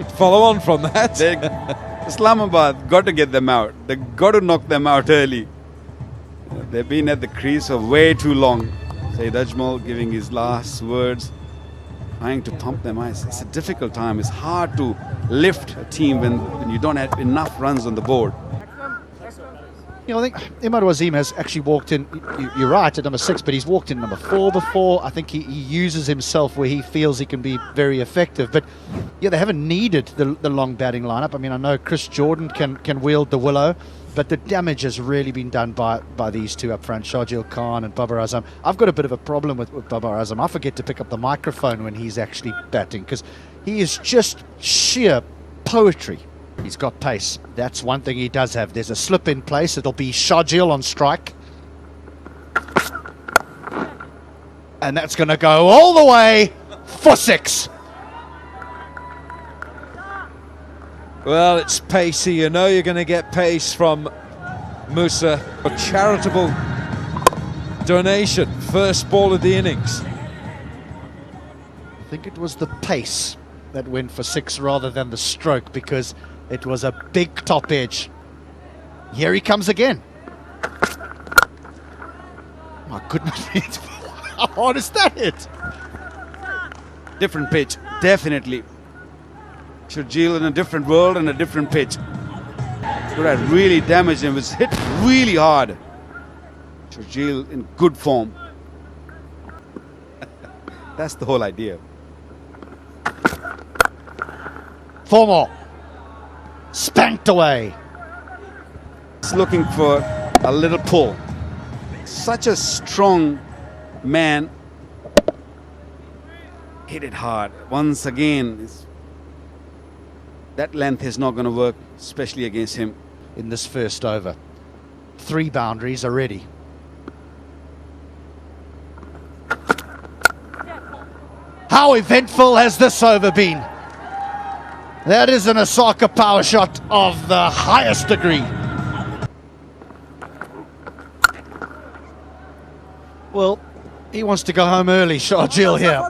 Follow on from that. Islamabad got to get them out. They got to knock them out early. They've been at the crease for way too long. Saeed Ajmal giving his last words, trying to pump them ice. It's a difficult time. It's hard to lift a team when you don't have enough runs on the board. You know, I think M1O1 has actually walked in, you're right, at number 6, but he's walked in number 4 before. I think he uses himself where he feels he can be very effective. But, yeah, they haven't needed the long batting lineup. I mean, I know Chris Jordan can wield the willow, but the damage has really been done by these two up front, Shahjeel Khan and Babar Azam. I've got a bit of a problem with Babar Azam. I forget to pick up the microphone when he's actually batting because he is just sheer poetry. He's got pace. That's one thing he does have. There's a slip in place. It'll be Shahjeel on strike. And that's going to go all the way for 6. Well, it's pacey. You know you're going to get pace from Musa. A charitable donation. First ball of the innings. I think it was the pace that went for 6 rather than the stroke because it was a big top edge. Here he comes again. My goodness, how hard is that hit? Different pitch, definitely. Shahjeel in a different world and a different pitch. Could have really damaged him. It was hit really hard. Shahjeel in good form. That's the whole idea. 4 more. Spanked away. He's looking for a little pull. Such a strong man. Hit it hard. Once again, that length is not going to work, especially against him. In this first over. 3 boundaries already. How eventful has this over been? That is an Osaka power shot of the highest degree. Well, he wants to go home early, Shahjeel here.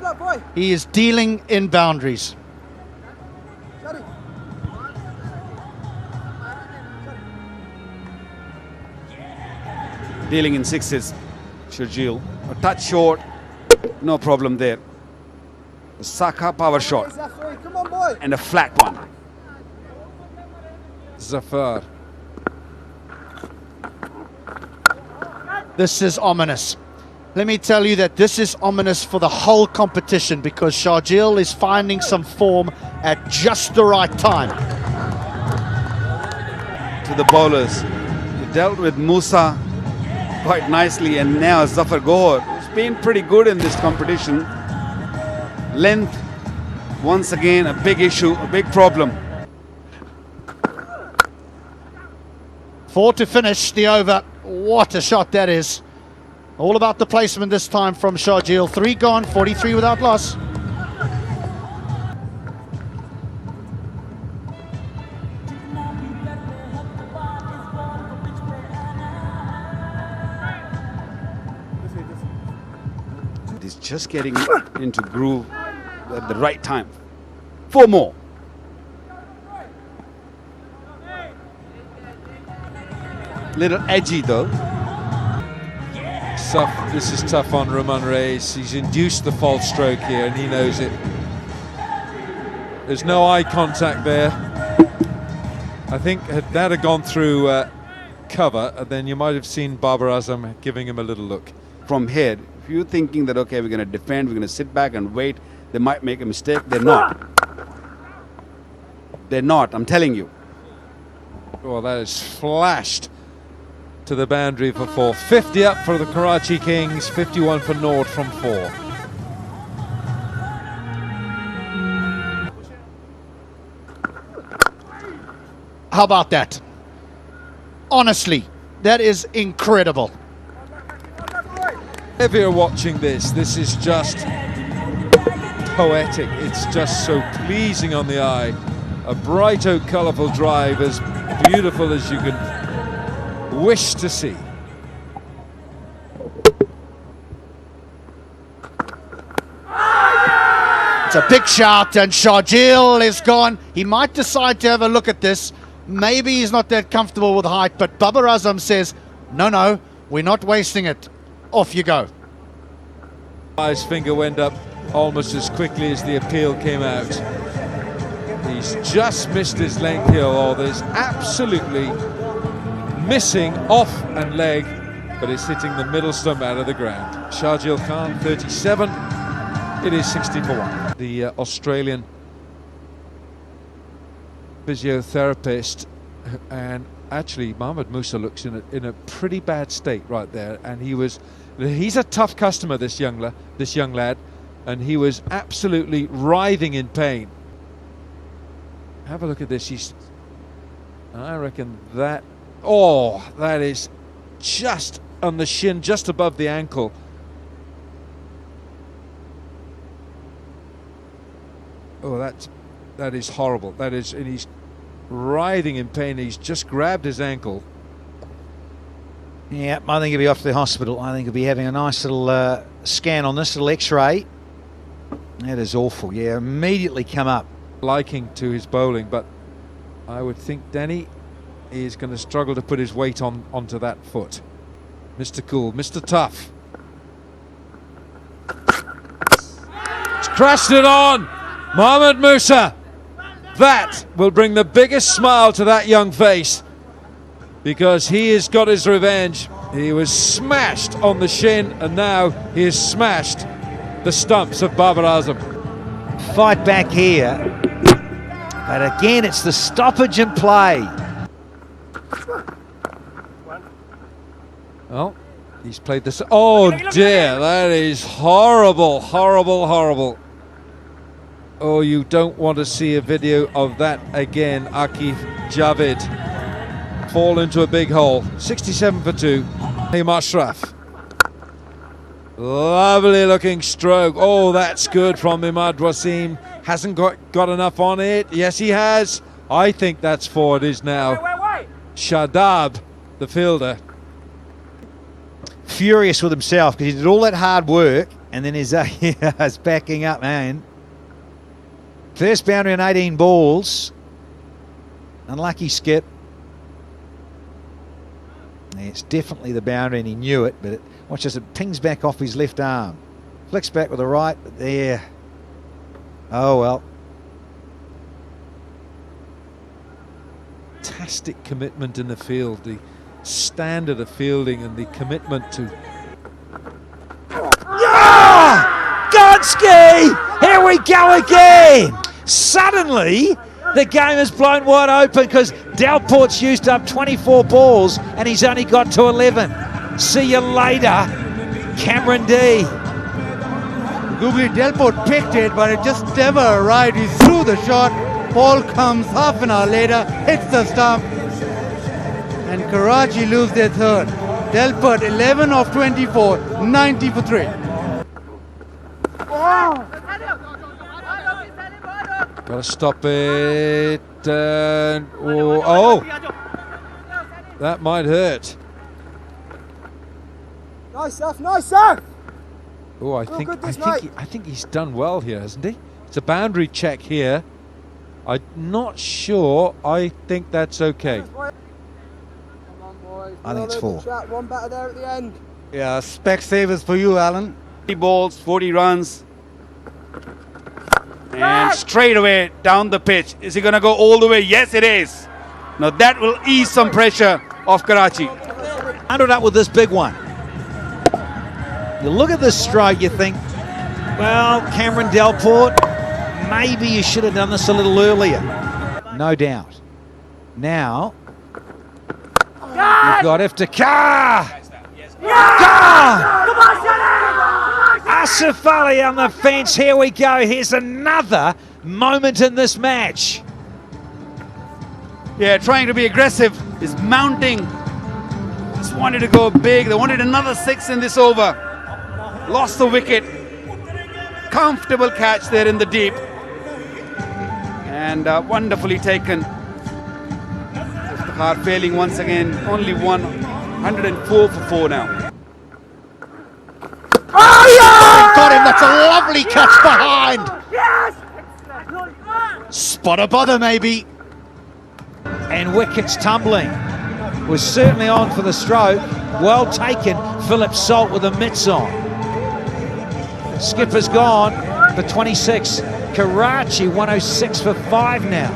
He is dealing in boundaries. Dealing in 6s, Shahjeel. A touch short, no problem there. Osaka power shot. And a flat one. Zafar. This is ominous. Let me tell you that this is ominous for the whole competition because Shahjeel is finding some form at just the right time. To the bowlers. He dealt with Musa quite nicely, and now Zafar Gohar, who's been pretty good in this competition. Length, once again, a big issue, a big problem. 4 to finish the over. What a shot that is. All about the placement this time from Shahjeel. 3 gone, 43 without loss. He's just getting into groove at the right time. 4 more. Little edgy though. This is tough on Rahman Reis. He's induced the false stroke here and he knows it. There's no eye contact there. I think had that had gone through cover, then you might have seen Babar Azam giving him a little look. From here, if you're thinking that, okay, we're going to defend, we're going to sit back and wait, they might make a mistake. They're not. They're not, I'm telling you. Well, that is flashed to the boundary for 4. 50 up for the Karachi Kings, 51 for Nord from 4. How about that? Honestly, that is incredible. If you're watching this is just poetic. It's just so pleasing on the eye. A bright, colourful drive, as beautiful as you can wish to see. It's a big shout, and Sharjeel is gone. He might decide to have a look at this. Maybe he's not that comfortable with height, but Babar Azam says, no, we're not wasting it. Off you go. His finger went up almost as quickly as the appeal came out. He's just missed his length here, or there's absolutely missing off and leg, but it's hitting the middle stump out of the ground. Sharjeel Khan, 37. It is 60 for 1. The Australian physiotherapist, and actually Mohamed Musa looks in a pretty bad state right there, and he's a tough customer, this young lad, and he was absolutely writhing in pain. Have a look at this. I reckon that is just on the shin, just above the ankle. Oh, that is horrible. That is, and he's writhing in pain. He's just grabbed his ankle. Yeah, I think he'll be off to the hospital. I think he'll be having a nice little scan on this, little x-ray. That is awful. Yeah, immediately come up. Liking to his bowling, but I would think Danny is going to struggle to put his weight onto that foot. Mr. Cool, Mr. Tough. He's crashed it on. Mohamed Musa. That will bring the biggest smile to that young face, because he has got his revenge. He was smashed on the shin, and now he has smashed the stumps of Babar Azam. Fight back here, but again it's the stoppage in play. Well, he's played this. Oh dear, that is horrible, horrible, horrible. Oh, you don't want to see a video of that again. Akif Javed fall into a big hole. 67 for 2. Him Ashraf. Lovely looking stroke. Oh, that's good from Imad Wasim. Hasn't got enough on it. Yes, he has. I think that's 4. It is now. Shadab, the fielder. Furious with himself because he did all that hard work, and then he's backing up, man. First boundary on 18 balls. Unlucky skip. It's definitely the boundary, and he knew it, but watch as it pings back off his left arm. Flicks back with the right, but there. Oh well. Fantastic commitment in the field, the standard of fielding and the commitment to. Ah! Gonski! Here we go again! Suddenly, the game is blown wide open because Delport's used up 24 balls and he's only got to 11. See you later, Cameron D. Googly Delport picked it, but it just never arrived. He threw the shot. Ball comes half an hour later, hits the stump, and Karachi lose their third. Delport 11 of 24, 90 for 3. Gotta stop it. Oh, that might hurt. Nice stuff, nice stuff. Oh, I think he's done well here, hasn't he? It's a boundary check here. I'm not sure. I think that's okay. Come on, boys. I think it's 4. One batter there at the end. Yeah, spec savers for you, Alan. 40 balls, 40 runs. And straight away down the pitch. Is he going to go all the way? Yes, it is. Now that will ease some pressure off Karachi. Ended up with this big one. You look at this strike, you think, well, Cameron Delport, maybe you should have done this a little earlier. No doubt. Now, you've got Iftikhar. Asif Ali on the fence. Here we go. Here's another moment in this match. Yeah, trying to be aggressive. Is mounting. Just wanted to go big. They wanted another 6 in this over. Lost the wicket. Comfortable catch there in the deep. And wonderfully taken. Iftikhar failing once again. Only 104 for 4 now. Oh, yeah! got him. That's a lovely catch behind. Spot a bother, maybe. And wickets tumbling. Was certainly on for the stroke. Well taken. Philip Salt with the mitts on. Skipper's gone for 26. Karachi 106 for 5 now.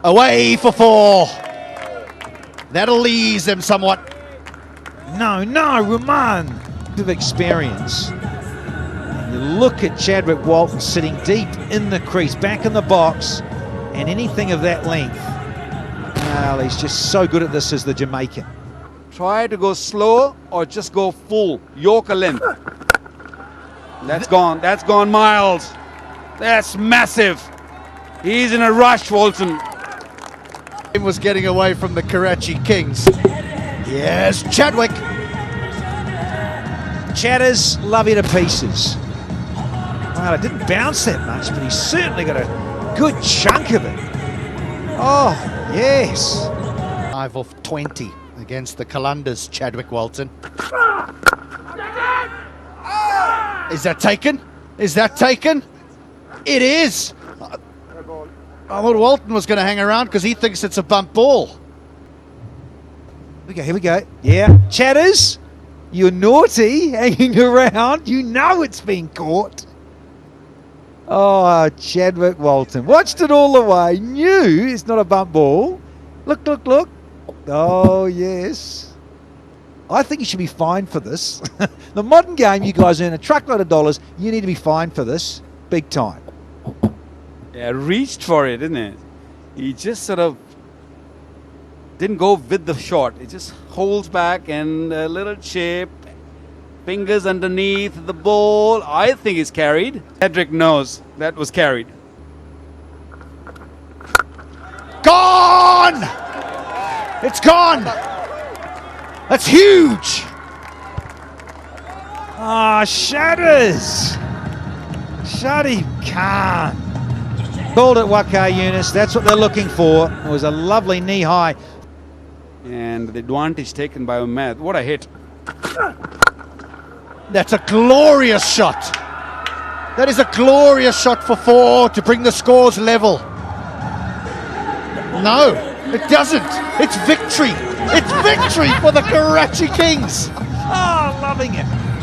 Away for 4. That'll ease them somewhat. No, Rahman. Of experience. You look at Chadwick Walton sitting deep in the crease, back in the box, and anything of that length. Well, he's just so good at this as the Jamaican. Try to go slow or just go full. Yorker length. That's gone miles. That's massive. He's in a rush, Walton. He was getting away from the Karachi Kings. Yes, Chadwick. Chatters love you to pieces. Well, it didn't bounce that much, but he's certainly got a good chunk of it. Oh, yes. 5 off 20 against the Kalandas, Chadwick Walton. Is that taken? Is that taken? It is. I thought Walton was going to hang around because he thinks it's a bump ball. Here we go. Yeah. Chatters, you're naughty, hanging around. You know it's been caught. Oh, Chadwick Walton. Watched it all the way. Knew it's not a bump ball. Look. Oh, yes. I think you should be fined for this. The modern game, you guys earn a truckload of dollars. You need to be fined for this. Big time. Yeah, reached for it, isn't it? He just sort of didn't go with the shot. It just holds back and a little chip. Fingers underneath the ball. I think it's carried. Cedric knows that was carried. Gone! It's gone! That's huge! Ah, Shatters! Shadi Khan. Called it Waka Yunus. That's what they're looking for. It was a lovely knee high. And the advantage taken by Umaid. What a hit. That's a glorious shot. That is a glorious shot for 4 to bring the scores level. No, it doesn't. It's victory. It's victory for the Karachi Kings. Oh, loving it.